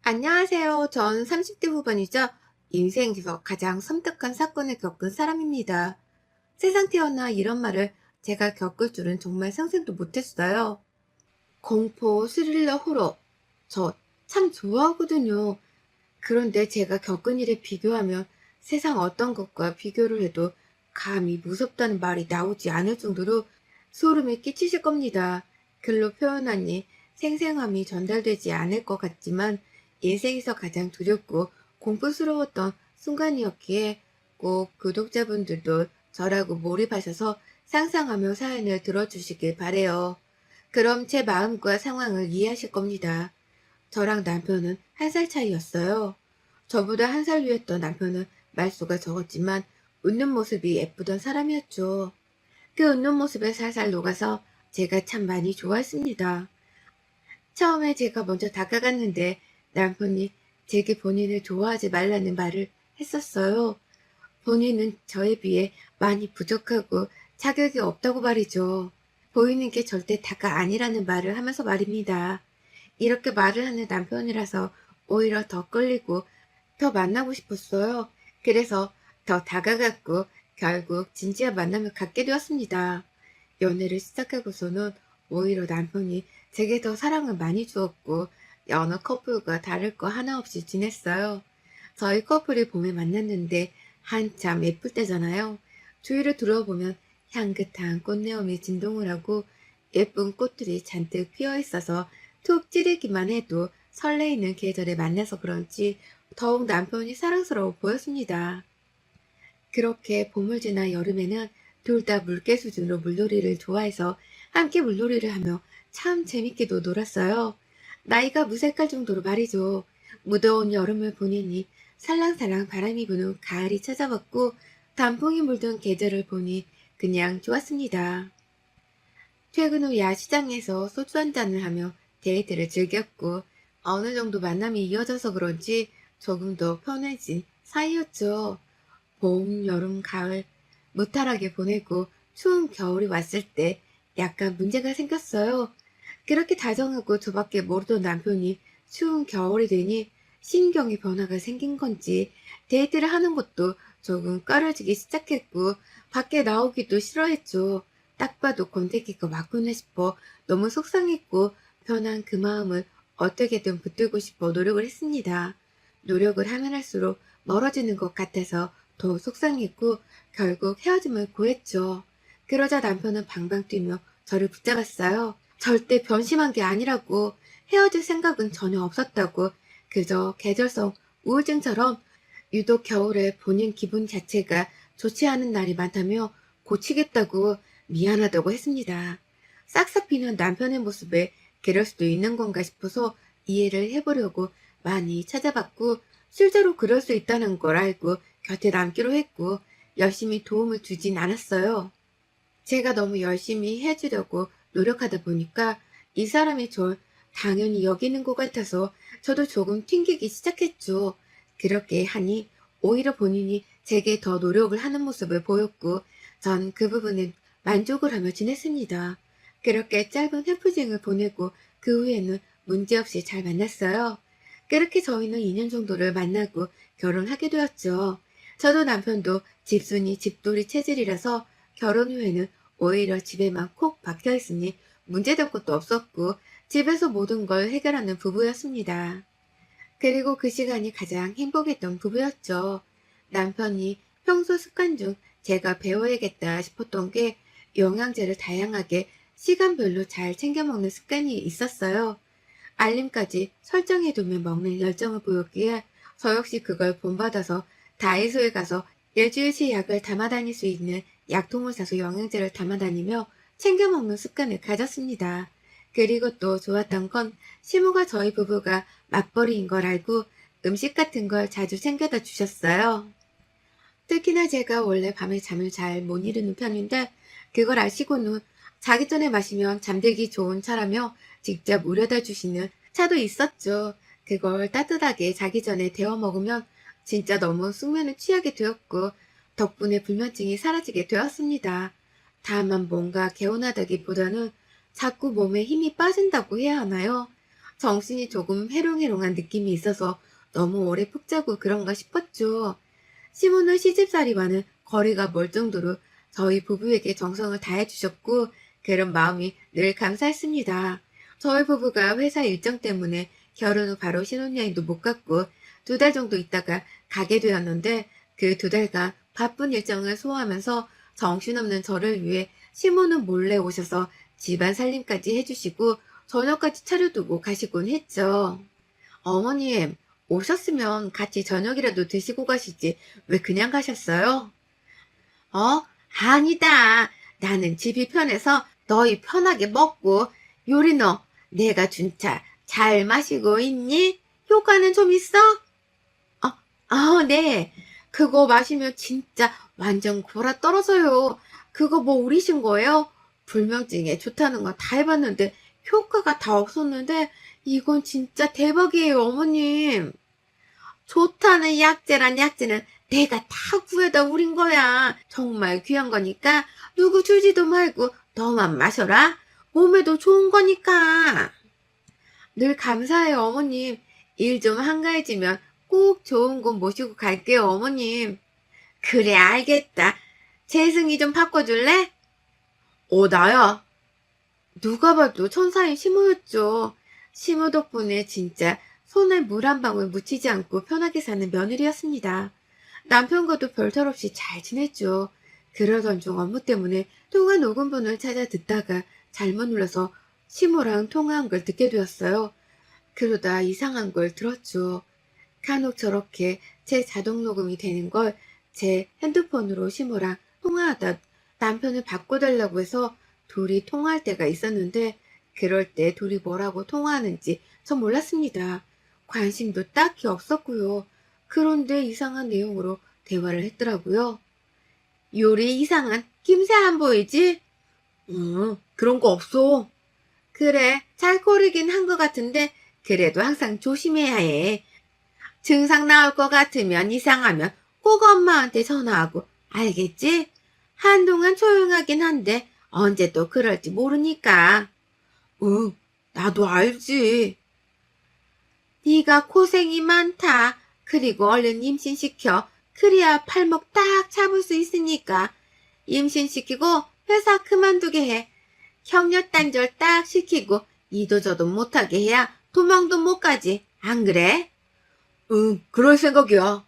안녕하세요. 전 30대 후반이자 인생에서 가장 섬뜩한 사건을 겪은 사람입니다. 세상 태어나 이런 말을 제가 겪을 줄은 정말 상상도 못했어요. 공포, 스릴러, 호러. 저 참 좋아하거든요. 그런데 제가 겪은 일에 비교하면 세상 어떤 것과 비교를 해도 감히 무섭다는 말이 나오지 않을 정도로 소름이 끼치실 겁니다. 글로 표현하니 생생함이 전달되지 않을 것 같지만 인생에서 가장 두렵고 공포스러웠던 순간이었기에 꼭 구독자분들도 저라고 몰입하셔서 상상하며 사연을 들어주시길 바래요. 그럼 제 마음과 상황을 이해하실 겁니다. 저랑 남편은 한 살 차이였어요. 저보다 한 살 위였던 남편은 말수가 적었지만 웃는 모습이 예쁘던 사람이었죠. 그 웃는 모습에 살살 녹아서 제가 참 많이 좋아했습니다. 처음에 제가 먼저 다가갔는데 남편이 제게 본인을 좋아하지 말라는 말을 했었어요. 본인은 저에 비해 많이 부족하고 자격이 없다고 말이죠. 보이는 게 절대 다가 아니라는 말을 하면서 말입니다. 이렇게 말을 하는 남편이라서 오히려 더 끌리고 더 만나고 싶었어요. 그래서 더 다가갔고 결국 진지한 만남을 갖게 되었습니다. 연애를 시작하고서는 오히려 남편이 제게 더 사랑을 많이 주었고 여느 커플과 다를 거 하나 없이 지냈어요. 저희 커플이 봄에 만났는데 한참 예쁠 때잖아요. 주위를 둘러보면 향긋한 꽃내음이 진동을 하고 예쁜 꽃들이 잔뜩 피어 있어서 툭 찌르기만 해도 설레이는 계절에 만나서 그런지 더욱 남편이 사랑스러워 보였습니다. 그렇게 봄을 지나 여름에는 둘 다 물개 수준으로 물놀이를 좋아해서 함께 물놀이를 하며 참 재밌게도 놀았어요. 나이가 무색할 정도로 말이죠. 무더운 여름을 보내니 살랑살랑 바람이 부는 가을이 찾아왔고 단풍이 물든 계절을 보니 그냥 좋았습니다. 퇴근 후 야시장에서 소주 한잔을 하며 데이트를 즐겼고 어느 정도 만남이 이어져서 그런지 조금 더 편해진 사이였죠. 봄, 여름, 가을 무탈하게 보내고 추운 겨울이 왔을 때 약간 문제가 생겼어요. 그렇게 다정하고 저밖에 모르던 남편이 추운 겨울이 되니 신경의 변화가 생긴 건지 데이트를 하는 것도 조금 꺼려지기 시작했고 밖에 나오기도 싫어했죠. 딱 봐도 권태기가 왔구나 싶어 너무 속상했고 변한 그 마음을 어떻게든 붙들고 싶어 노력을 했습니다. 노력을 하면 할수록 멀어지는 것 같아서 더 속상했고 결국 헤어짐을 고했죠. 그러자 남편은 방방 뛰며 저를 붙잡았어요. 절대 변심한 게 아니라고 헤어질 생각은 전혀 없었다고 그저 계절성 우울증처럼 유독 겨울에 본인 기분 자체가 좋지 않은 날이 많다며 고치겠다고 미안하다고 했습니다. 싹싹 비는 남편의 모습에 그럴 수도 있는 건가 싶어서 이해를 해보려고 많이 찾아봤고 실제로 그럴 수 있다는 걸 알고 곁에 남기로 했고 열심히 도움을 주진 않았어요. 제가 너무 열심히 해주려고 노력하다 보니까 이 사람이 절 당연히 여기는 것 같아서 저도 조금 튕기기 시작했죠. 그렇게 하니 오히려 본인이 제게 더 노력을 하는 모습을 보였고 전 그 부분에 만족을 하며 지냈습니다. 그렇게 짧은 해프닝을 보내고 그 후에는 문제없이 잘 만났어요. 그렇게 저희는 2년 정도를 만나고 결혼하게 되었죠. 저도 남편도 집순이 집돌이 체질이라서 결혼 후에는 오히려 집에만 콕 박혀 있으니 문제될 것도 없었고 집에서 모든 걸 해결하는 부부였습니다. 그리고 그 시간이 가장 행복했던 부부였죠. 남편이 평소 습관 중 제가 배워야겠다 싶었던 게 영양제를 다양하게 시간별로 잘 챙겨 먹는 습관이 있었어요. 알림까지 설정해두면 먹는 열정을 보였기에 저 역시 그걸 본받아서 다이소에 가서 일주일치 약을 담아 다닐 수 있는 약통을 사서 영양제를 담아 다니며 챙겨 먹는 습관을 가졌습니다. 그리고 또 좋았던 건 시모가 저희 부부가 맞벌이인 걸 알고 음식 같은 걸 자주 챙겨다 주셨어요. 특히나 제가 원래 밤에 잠을 잘 못 이루는 편인데 그걸 아시고는 자기 전에 마시면 잠들기 좋은 차라며 직접 우려다 주시는 차도 있었죠. 그걸 따뜻하게 자기 전에 데워 먹으면 진짜 너무 숙면에 취하게 되었고 덕분에 불면증이 사라지게 되었습니다. 다만 뭔가 개운하다기보다는 자꾸 몸에 힘이 빠진다고 해야 하나요? 정신이 조금 해롱해롱한 느낌이 있어서 너무 오래 푹 자고 그런가 싶었죠. 시모는 시집살이와는 거리가 멀 정도로 저희 부부에게 정성을 다해주셨고 그런 마음이 늘 감사했습니다. 저희 부부가 회사 일정 때문에 결혼 후 바로 신혼여행도 못 갔고 2달 정도 있다가 가게 되었는데 그 2달간 바쁜 일정을 소화하면서 정신없는 저를 위해 시모는 몰래 오셔서 집안 살림까지 해주시고 저녁까지 차려두고 가시곤 했죠. 어머님, 오셨으면 같이 저녁이라도 드시고 가시지 왜 그냥 가셨어요? 어? 아니다. 나는 집이 편해서 너희 편하게 먹고 요리 너 내가 준 차 잘 마시고 있니? 효과는 좀 있어? 네. 그거 마시면 진짜 완전 골아 떨어져요. 그거 뭐 우리신 거예요? 불면증에 좋다는 거 다 해봤는데 효과가 다 없었는데 이건 진짜 대박이에요, 어머님. 좋다는 약재란 약재는 내가 다 구해다 우린 거야. 정말 귀한 거니까 누구 주지도 말고 너만 마셔라. 몸에도 좋은 거니까. 늘 감사해요, 어머님. 일 좀 한가해지면 꼭 좋은 곳 모시고 갈게요, 어머님. 그래, 알겠다. 재승이 좀 바꿔줄래? 나야. 누가 봐도 천사인 시모였죠. 시모 덕분에 진짜 손에 물 한 방울 묻히지 않고 편하게 사는 며느리였습니다. 남편과도 별탈 없이 잘 지냈죠. 그러던 중 업무 때문에 통화 녹음본을 찾아 듣다가 잘못 눌러서 시모랑 통화한 걸 듣게 되었어요. 그러다 이상한 걸 들었죠. 간혹 저렇게 제 자동 녹음이 되는 걸 제 핸드폰으로 시모랑 통화하다 남편을 바꿔달라고 해서 둘이 통화할 때가 있었는데 그럴 때 둘이 뭐라고 통화하는지 전 몰랐습니다. 관심도 딱히 없었고요. 그런데 이상한 내용으로 대화를 했더라고요. 요리 이상한 김새 안 보이지? 그런 거 없어. 그래, 잘 고르긴 한 것 같은데 그래도 항상 조심해야 해. 증상 나올 것 같으면 이상하면 꼭 엄마한테 전화하고 알겠지? 한동안 조용하긴 한데 언제 또 그럴지 모르니까. 응, 나도 알지. 네가 고생이 많다. 그리고 얼른 임신시켜. 그래야 팔목 딱 잡을 수 있으니까. 임신시키고 회사 그만두게 해. 형녀단절 딱 시키고 이도저도 못하게 해야 도망도 못 가지. 안 그래? 응, 그럴 생각이야.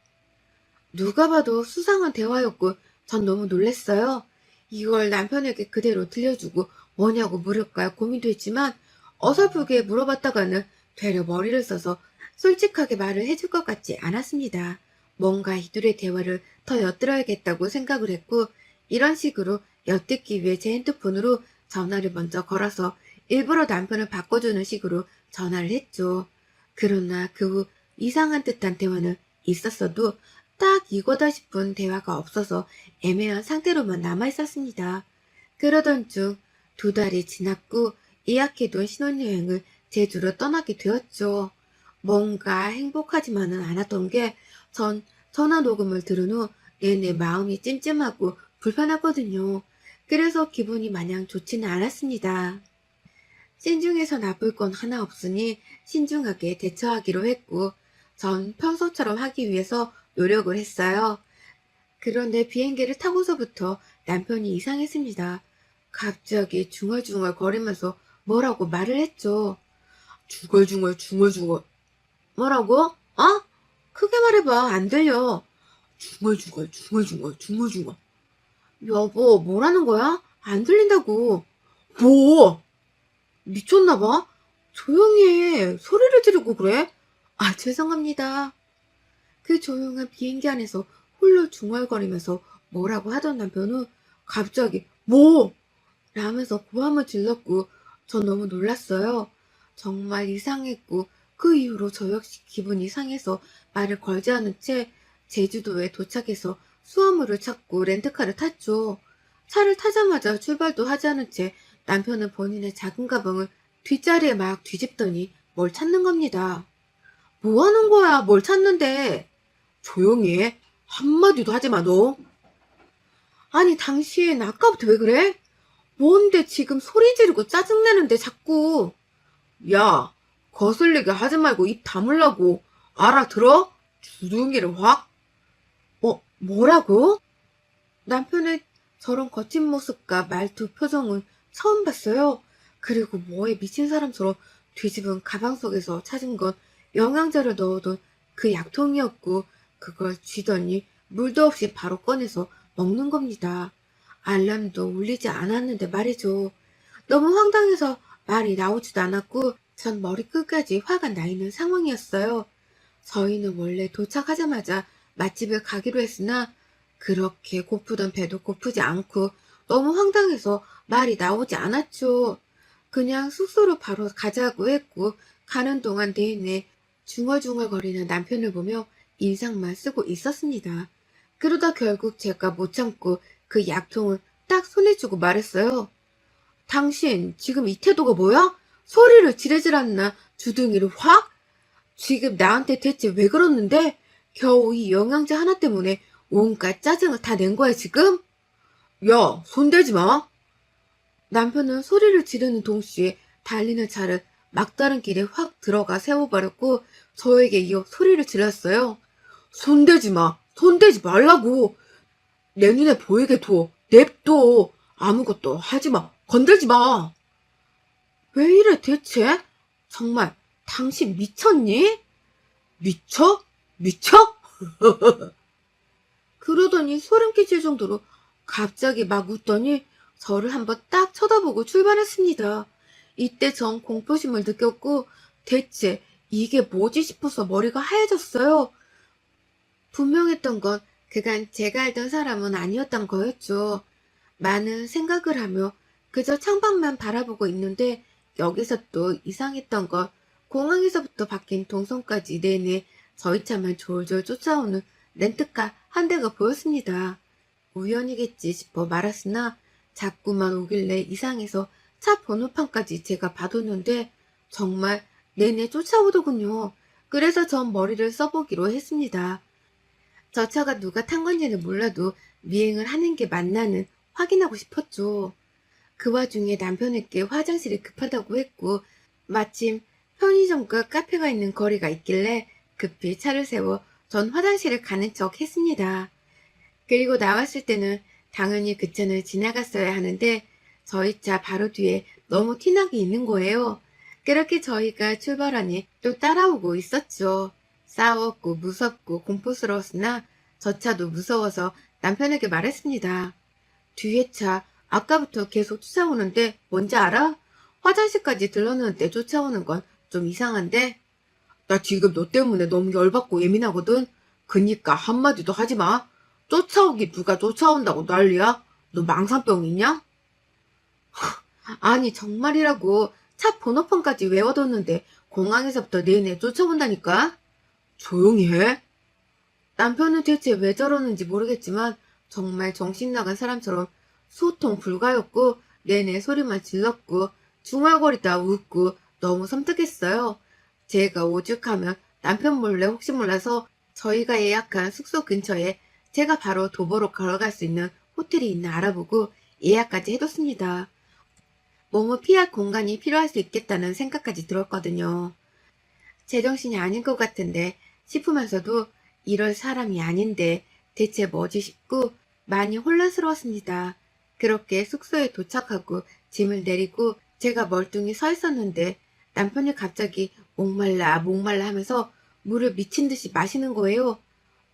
누가 봐도 수상한 대화였고 전 너무 놀랐어요. 이걸 남편에게 그대로 들려주고 뭐냐고 물을까 고민도 했지만 어설프게 물어봤다가는 되려 머리를 써서 솔직하게 말을 해줄 것 같지 않았습니다. 뭔가 이들의 대화를 더 엿들어야겠다고 생각을 했고 이런 식으로 엿듣기 위해 제 핸드폰으로 전화를 먼저 걸어서 일부러 남편을 바꿔주는 식으로 전화를 했죠. 그러나 그 후 이상한 듯한 대화는 있었어도 딱 이거다 싶은 대화가 없어서 애매한 상태로만 남아있었습니다. 그러던 중 2달이 지났고 예약해둔 신혼여행을 제주로 떠나게 되었죠. 뭔가 행복하지만은 않았던 게 전 전화 녹음을 들은 후 내내 마음이 찜찜하고 불편하거든요. 그래서 기분이 마냥 좋지는 않았습니다. 신중해서 나쁠 건 하나 없으니 신중하게 대처하기로 했고 전 평소처럼 하기 위해서 노력을 했어요. 그런데 비행기를 타고서부터 남편이 이상했습니다. 갑자기 중얼중얼 거리면서 뭐라고 말을 했죠. 중얼중얼. 뭐라고? 크게 말해봐. 안 들려. 중얼중얼. 여보, 뭐라는 거야? 안 들린다고. 뭐? 미쳤나봐? 조용히 해. 소리를 지르고 그래? 죄송합니다. 그 조용한 비행기 안에서 홀로 중얼거리면서 뭐라고 하던 남편은 갑자기 뭐? 라면서 고함을 질렀고 전 너무 놀랐어요. 정말 이상했고 그 이후로 저 역시 기분이 상해서 말을 걸지 않은 채 제주도에 도착해서 수화물을 찾고 렌트카를 탔죠. 차를 타자마자 출발도 하지 않은 채 남편은 본인의 작은 가방을 뒷자리에 막 뒤집더니 뭘 찾는 겁니다. 뭐 하는 거야? 뭘 찾는데? 조용히 해. 한마디도 하지 마, 너. 아니, 당신 아까부터 왜 그래? 뭔데 지금 소리 지르고 짜증내는데 자꾸. 야, 거슬리게 하지 말고 입 다물라고. 알아들어? 주둥이를 확. 뭐라고? 남편의 저런 거친 모습과 말투, 표정은 처음 봤어요. 그리고 뭐에 미친 사람처럼 뒤집은 가방 속에서 찾은 건 영양제를 넣어둔 그 약통이었고, 그걸 쥐더니 물도 없이 바로 꺼내서 먹는 겁니다. 알람도 울리지 않았는데 말이죠. 너무 황당해서 말이 나오지도 않았고, 전 머리끝까지 화가 나 있는 상황이었어요. 저희는 원래 도착하자마자 맛집을 가기로 했으나 그렇게 고프던 배도 고프지 않고 너무 황당해서 말이 나오지 않았죠. 그냥 숙소로 바로 가자고 했고, 가는 동안 내내 중얼중얼거리는 남편을 보며 인상만 쓰고 있었습니다. 그러다 결국 제가 못 참고 그 약통을 딱 손에 쥐고 말했어요. 당신 지금 이 태도가 뭐야? 소리를 지르질 않나 주둥이를 확? 지금 나한테 대체 왜 그러는데? 겨우 이 영양제 하나 때문에 온갖 짜증을 다 낸 거야 지금? 야, 손대지 마. 남편은 소리를 지르는 동시에 달리는 차를 막다른 길에 확 들어가 세워버렸고, 저에게 이어 소리를 질렀어요. 손대지 마. 손대지 말라고. 내 눈에 보이게 둬. 냅둬. 아무것도 하지 마. 건들지 마. 왜 이래 대체? 정말 당신 미쳤니? 미쳐? 미쳐? 그러더니 소름 끼칠 정도로 갑자기 막 웃더니 저를 한번 딱 쳐다보고 출발했습니다. 이때 전 공포심을 느꼈고, 대체 이게 뭐지 싶어서 머리가 하얘졌어요. 분명했던 건 그간 제가 알던 사람은 아니었던 거였죠. 많은 생각을 하며 그저 창밖만 바라보고 있는데, 여기서 또 이상했던 건 공항에서부터 바뀐 동선까지 내내 저희 차만 졸졸 쫓아오는 렌트카 한 대가 보였습니다. 우연이겠지 싶어 말았으나 자꾸만 오길래 이상해서 차 번호판까지 제가 봐뒀는데 정말 내내 쫓아오더군요. 그래서 전 머리를 써보기로 했습니다. 저 차가 누가 탄 건지는 몰라도 미행을 하는 게 맞나는 확인하고 싶었죠. 그 와중에 남편에게 화장실이 급하다고 했고, 마침 편의점과 카페가 있는 거리가 있길래 급히 차를 세워 전 화장실을 가는 척 했습니다. 그리고 나왔을 때는 당연히 그 차는 지나갔어야 하는데 저희 차 바로 뒤에 너무 티나게 있는 거예요. 그렇게 저희가 출발하니 또 따라오고 있었죠. 싸웠고 무섭고 공포스러웠으나 저 차도 무서워서 남편에게 말했습니다. 뒤에 차 아까부터 계속 쫓아오는데 뭔지 알아? 화장실까지 들렀는데 쫓아오는 건 좀 이상한데? 나 지금 너 때문에 너무 열받고 예민하거든? 그니까 한마디도 하지 마. 쫓아오기 누가 쫓아온다고 난리야? 너 망상병 있냐? 아니 정말이라고. 차 번호판까지 외워뒀는데 공항에서부터 내내 쫓아온다니까? 조용히 해. 남편은 대체 왜 저러는지 모르겠지만 정말 정신나간 사람처럼 소통 불가였고, 내내 소리만 질렀고 중얼거리다 웃고 너무 섬뜩했어요. 제가 오죽하면 남편 몰래 혹시 몰라서 저희가 예약한 숙소 근처에 제가 바로 도보로 걸어갈 수 있는 호텔이 있나 알아보고 예약까지 해뒀습니다. 몸을 피할 공간이 필요할 수 있겠다는 생각까지 들었거든요. 제정신이 아닌 것 같은데 싶으면서도 이럴 사람이 아닌데 대체 뭐지 싶고 많이 혼란스러웠습니다. 그렇게 숙소에 도착하고 짐을 내리고 제가 멀뚱히 서 있었는데 남편이 갑자기 목말라 목말라 하면서 물을 미친 듯이 마시는 거예요.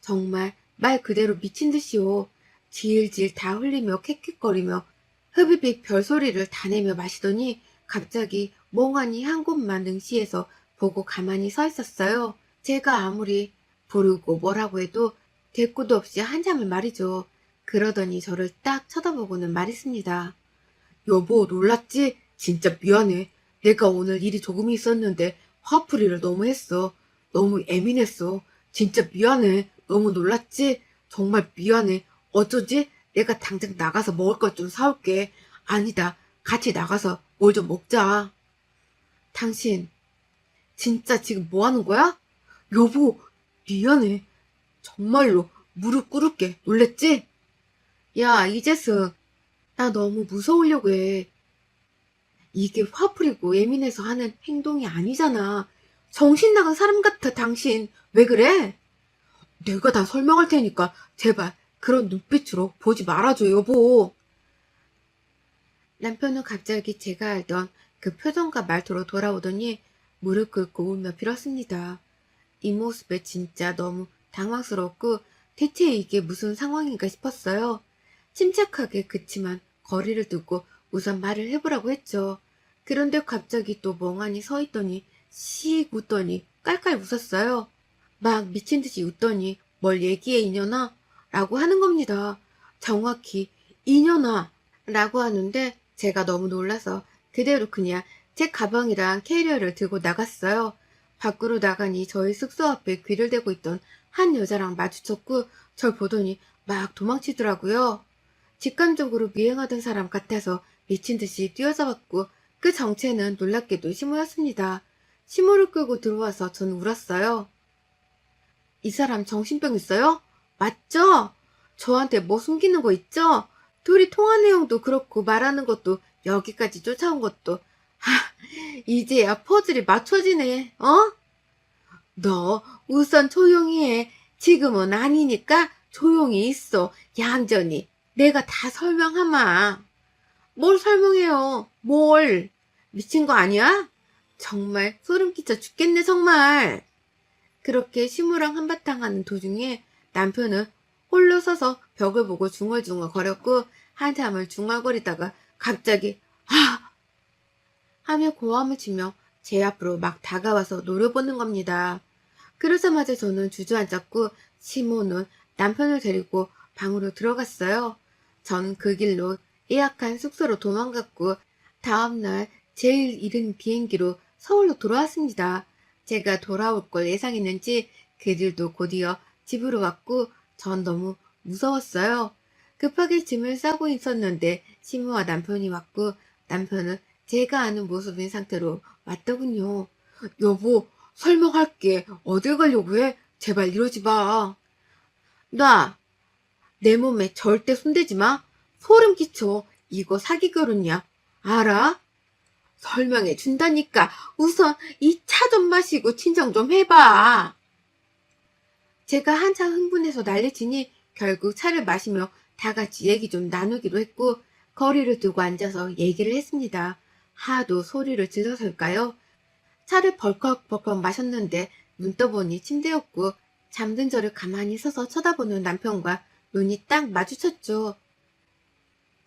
정말 말 그대로 미친 듯이요. 질질 다 흘리며 캑캑거리며 흡입입 별소리를 다 내며 마시더니 갑자기 멍하니 한 곳만 능시해서 보고 가만히 서 있었어요. 제가 아무리 부르고 뭐라고 해도 대꾸도 없이 한참을 말이죠. 그러더니 저를 딱 쳐다보고는 말했습니다. 여보, 놀랐지? 진짜 미안해. 내가 오늘 일이 조금 있었는데 화풀이를 너무 했어. 너무 예민했어. 진짜 미안해. 너무 놀랐지? 정말 미안해. 어쩌지? 내가 당장 나가서 먹을 것 좀 사올게. 아니다. 같이 나가서 뭘 좀 먹자. 당신 진짜 지금 뭐 하는 거야? 여보, 미안해. 정말로 무릎 꿇을게. 놀랬지? 야, 이재승. 나 너무 무서우려고 해. 이게 화풀이고 예민해서 하는 행동이 아니잖아. 정신 나간 사람 같아, 당신. 왜 그래? 내가 다 설명할 테니까 제발 그런 눈빛으로 보지 말아줘, 여보. 남편은 갑자기 제가 알던 그 표정과 말투로 돌아오더니 무릎 꿇고 울며 빌었습니다. 이 모습에 진짜 너무 당황스럽고 대체 이게 무슨 상황인가 싶었어요. 침착하게 그치만 거리를 두고 우선 말을 해보라고 했죠. 그런데 갑자기 또 멍하니 서 있더니 씩 웃더니 깔깔 웃었어요. 막 미친 듯이 웃더니 뭘 얘기해 이년아? 라고 하는 겁니다. 정확히 이년아 라고 하는데 제가 너무 놀라서 그대로 그냥 제 가방이랑 캐리어를 들고 나갔어요. 밖으로 나가니 저희 숙소 앞에 귀를 대고 있던 한 여자랑 마주쳤고 절 보더니 막 도망치더라고요. 직감적으로 미행하던 사람 같아서 미친 듯이 뛰어잡았고 그 정체는 놀랍게도 시모였습니다. 시모를 끌고 들어와서 전 울었어요. 이 사람 정신병 있어요? 맞죠? 저한테 뭐 숨기는 거 있죠? 둘이 통화 내용도 그렇고 말하는 것도 여기까지 쫓아온 것도 이제야 퍼즐이 맞춰지네. 어? 너 우선 조용히 해. 지금은 아니니까 조용히 있어. 얌전히. 내가 다 설명하마. 뭘 설명해요? 뭘? 미친 거 아니야? 정말 소름 끼쳐 죽겠네 정말. 그렇게 시무랑 한바탕 하는 도중에 남편은 홀로 서서 벽을 보고 중얼중얼 거렸고 한참을 중얼거리다가 갑자기 하! 하며 고함을 치며 제 앞으로 막 다가와서 노려보는 겁니다. 그러자마자 저는 주저앉았고 시모는 남편을 데리고 방으로 들어갔어요. 전 그 길로 예약한 숙소로 도망갔고 다음날 제일 이른 비행기로 서울로 돌아왔습니다. 제가 돌아올 걸 예상했는지 그들도 곧이어 집으로 왔고 전 너무 무서웠어요. 급하게 짐을 싸고 있었는데 시모와 남편이 왔고 남편은 제가 아는 모습인 상태로 왔더군요. 여보, 설명할게. 어딜 가려고 해? 제발 이러지 마. 나, 내 몸에 절대 손대지 마. 소름 끼쳐. 이거 사기 결혼이야. 알아? 설명해 준다니까. 우선 이 차 좀 마시고 친정 좀 해봐. 제가 한참 흥분해서 난리치니 결국 차를 마시며 다 같이 얘기 좀 나누기로 했고 거리를 두고 앉아서 얘기를 했습니다. 하도 소리를 질러서일까요? 차를 벌컥벌컥 마셨는데 눈 떠보니 침대였고 잠든 저를 가만히 서서 쳐다보는 남편과 눈이 딱 마주쳤죠.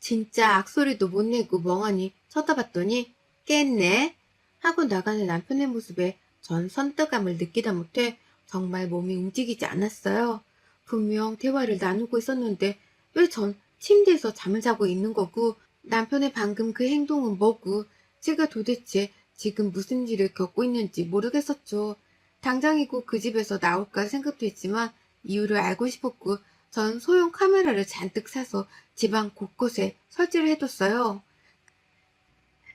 진짜 악소리도 못 내고 멍하니 쳐다봤더니 깼네 하고 나가는 남편의 모습에 전 선뜻감을 느끼다 못해 정말 몸이 움직이지 않았어요. 분명 대화를 나누고 있었는데 왜 전 침대에서 잠을 자고 있는 거고 남편의 방금 그 행동은 뭐고 제가 도대체 지금 무슨 일을 겪고 있는지 모르겠었죠. 당장이고 그 집에서 나올까 생각도 했지만 이유를 알고 싶었고 전 소형 카메라를 잔뜩 사서 집안 곳곳에 설치를 해뒀어요.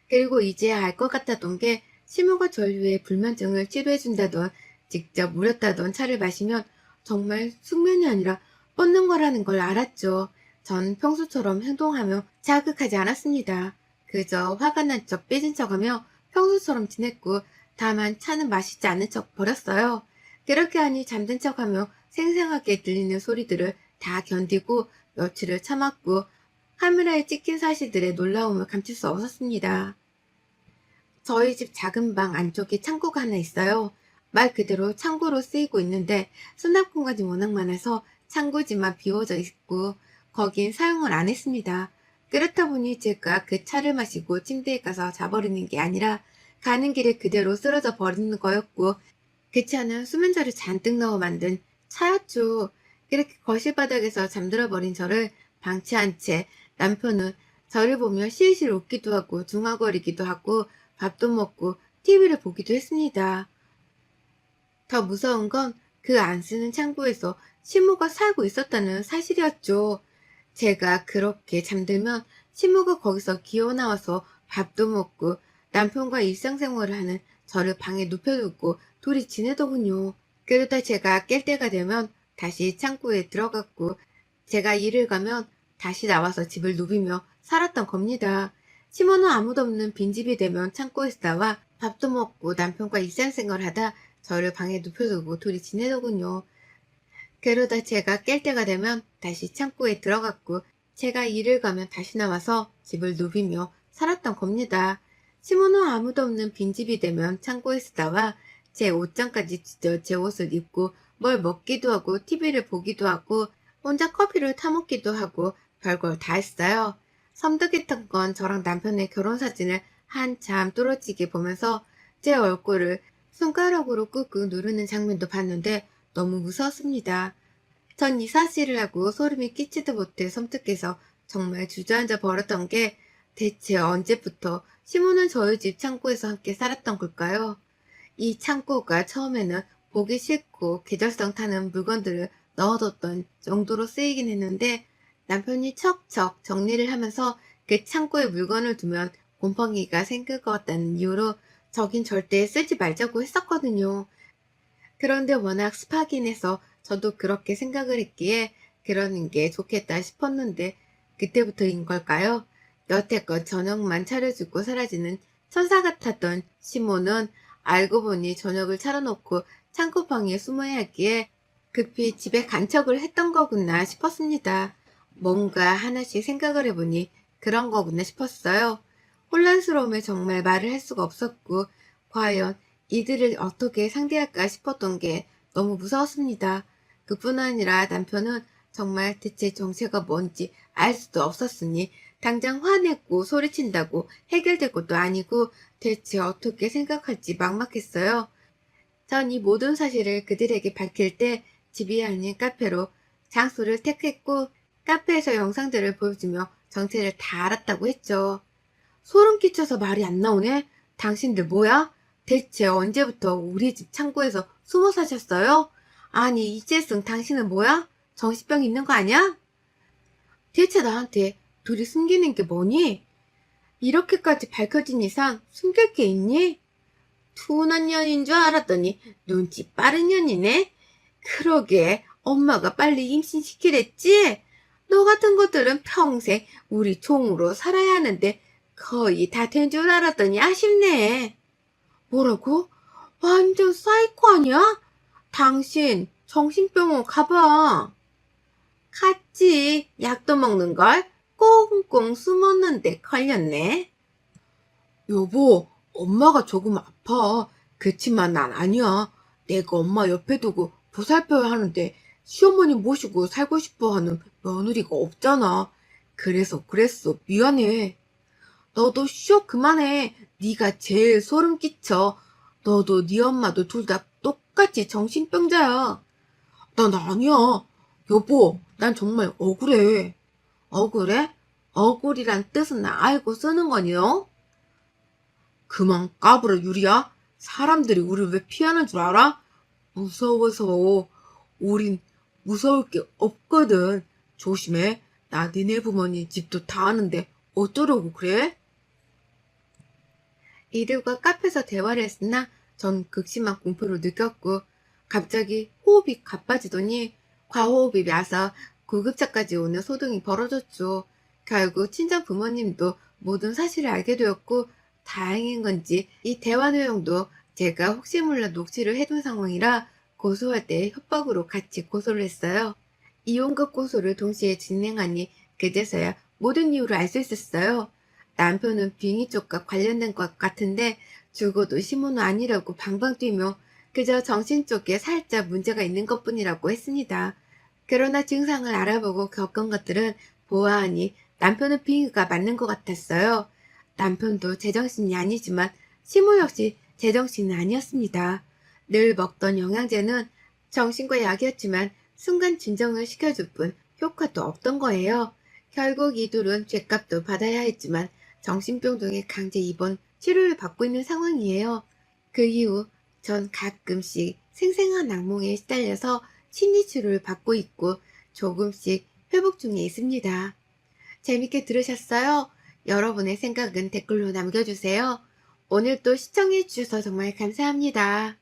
그리고 이제야 알 것 같았던 게 시모가 전류의 불면증을 치료해준다던 직접 무렸다던 차를 마시면 정말 숙면이 아니라 뻗는 거라는 걸 알았죠. 전 평소처럼 행동하며 자극하지 않았습니다. 그저 화가 난 척 삐진 척하며 평소처럼 지냈고 다만 차는 마시지 않는 척 버렸어요. 그렇게 하니 잠든 척하며 생생하게 들리는 소리들을 다 견디고 며칠을 참았고 카메라에 찍힌 사실들의 놀라움을 감출 수 없었습니다. 저희 집 작은 방 안쪽에 창고가 하나 있어요. 말 그대로 창고로 쓰이고 있는데 수납 공간이 워낙 많아서 창고지만 비워져 있고 거긴 사용을 안 했습니다. 그렇다 보니 제가 그 차를 마시고 침대에 가서 자버리는 게 아니라 가는 길에 그대로 쓰러져 버리는 거였고 그 차는 수면제를 잔뜩 넣어 만든 차였죠. 그렇게 거실 바닥에서 잠들어 버린 저를 방치한 채 남편은 저를 보며 실실 웃기도 하고 중얼거리기도 하고 밥도 먹고 TV를 보기도 했습니다. 더 무서운 건 그 안 쓰는 창고에서 시모가 살고 있었다는 사실이었죠. 제가 그렇게 잠들면 시모가 거기서 기어나와서 밥도 먹고 남편과 일상생활을 하는 저를 방에 눕혀두고 둘이 지내더군요. 그러다 제가 깰 때가 되면 다시 창고에 들어갔고 제가 일을 가면 다시 나와서 집을 누비며 살았던 겁니다. 시모는 아무도 없는 빈집이 되면 창고에서 나와 밥도 먹고 남편과 일상생활을 하다 저를 방에 눕혀두고 둘이 지내더군요. 그러다 제가 깰 때가 되면 다시 창고에 들어갔고 제가 일을 가면 다시 나와서 집을 누비며 살았던 겁니다. 시모는 아무도 없는 빈집이 되면 창고에서 나와 제 옷장까지 찢어 제 옷을 입고 뭘 먹기도 하고 TV를 보기도 하고 혼자 커피를 타먹기도 하고 별걸 다 했어요. 섬뜩했던 건 저랑 남편의 결혼사진을 한참 뚫어지게 보면서 제 얼굴을 손가락으로 꾹꾹 누르는 장면도 봤는데 너무 무서웠습니다. 전 이 사실을 알고 소름이 끼치도 못해 섬뜩해서 정말 주저앉아 버렸던 게 대체 언제부터 시모는 저희 집 창고에서 함께 살았던 걸까요? 이 창고가 처음에는 보기 싫고 계절성 타는 물건들을 넣어뒀던 정도로 쓰이긴 했는데 남편이 척척 정리를 하면서 그 창고에 물건을 두면 곰팡이가 생길 것 같다는 이유로 저긴 절대 쓰지 말자고 했었거든요. 그런데 워낙 습하긴 해서 저도 그렇게 생각을 했기에 그러는 게 좋겠다 싶었는데 그때부터인 걸까요? 여태껏 저녁만 차려주고 사라지는 천사 같았던 시모는 알고 보니 저녁을 차려놓고 창고방에 숨어야 하기에 급히 집에 간척을 했던 거구나 싶었습니다. 뭔가 하나씩 생각을 해보니 그런 거구나 싶었어요. 혼란스러움에 정말 말을 할 수가 없었고 과연 이들을 어떻게 상대할까 싶었던 게 너무 무서웠습니다. 그뿐 아니라 남편은 정말 대체 정체가 뭔지 알 수도 없었으니 당장 화내고 소리친다고 해결될 것도 아니고 대체 어떻게 생각할지 막막했어요. 전 이 모든 사실을 그들에게 밝힐 때 집이 아닌 카페로 장소를 택했고 카페에서 영상들을 보여주며 정체를 다 알았다고 했죠. 소름 끼쳐서 말이 안 나오네? 당신들 뭐야? 대체 언제부터 우리 집 창고에서 숨어 사셨어요? 아니, 이재승 당신은 뭐야? 정신병 있는 거 아니야? 대체 나한테 둘이 숨기는 게 뭐니? 이렇게까지 밝혀진 이상 숨길 게 있니? 둔한 년인 줄 알았더니 눈치 빠른 년이네? 그러게, 엄마가 빨리 임신시키랬지? 너 같은 것들은 평생 우리 종으로 살아야 하는데 거의 다 된 줄 알았더니 아쉽네. 뭐라고? 완전 사이코 아니야? 당신 정신병원 가봐. 갔지. 약도 먹는걸? 꽁꽁 숨었는데 걸렸네. 여보, 엄마가 조금 아파. 그치만 난 아니야. 내가 엄마 옆에 두고 보살펴야 하는데 시어머니 모시고 살고 싶어 하는 며느리가 없잖아. 그래서 그랬어. 미안해. 너도 쉬어 그만해. 네가 제일 소름 끼쳐. 너도 네 엄마도 둘 다 똑같이 정신병자야. 난 아니야. 여보, 난 정말 억울해. 억울해? 억울이란 뜻은 알고 쓰는 거니요? 그만 까불어, 유리야. 사람들이 우리 왜 피하는 줄 알아? 무서워서. 우린 무서울 게 없거든. 조심해. 나 니네 부모님 집도 다 아는데 어쩌려고 그래? 이들과 카페에서 대화를 했으나 전 극심한 공포를 느꼈고 갑자기 호흡이 가빠지더니 과호흡이 와서 구급차까지 오는 소동이 벌어졌죠. 결국 친정 부모님도 모든 사실을 알게 되었고 다행인 건지 이 대화 내용도 제가 혹시 몰라 녹취를 해둔 상황이라 고소할 때 협박으로 같이 고소를 했어요. 이혼과 고소를 동시에 진행하니 그제서야 모든 이유를 알 수 있었어요. 남편은 빙의 쪽과 관련된 것 같은데 죽어도 시모는 아니라고 방방 뛰며 그저 정신 쪽에 살짝 문제가 있는 것뿐이라고 했습니다. 그러나 증상을 알아보고 겪은 것들은 보아하니 남편의 빙의가 맞는 것 같았어요. 남편도 제정신이 아니지만 시모 역시 제정신은 아니었습니다. 늘 먹던 영양제는 정신과 약이었지만 순간 진정을 시켜줄 뿐 효과도 없던 거예요. 결국 이 둘은 죗값도 받아야 했지만 정신병 등의 강제 입원 치료를 받고 있는 상황이에요. 그 이후 전 가끔씩 생생한 악몽에 시달려서 심리치료를 받고 있고 조금씩 회복 중에 있습니다. 재밌게 들으셨어요? 여러분의 생각은 댓글로 남겨주세요. 오늘도 시청해주셔서 정말 감사합니다.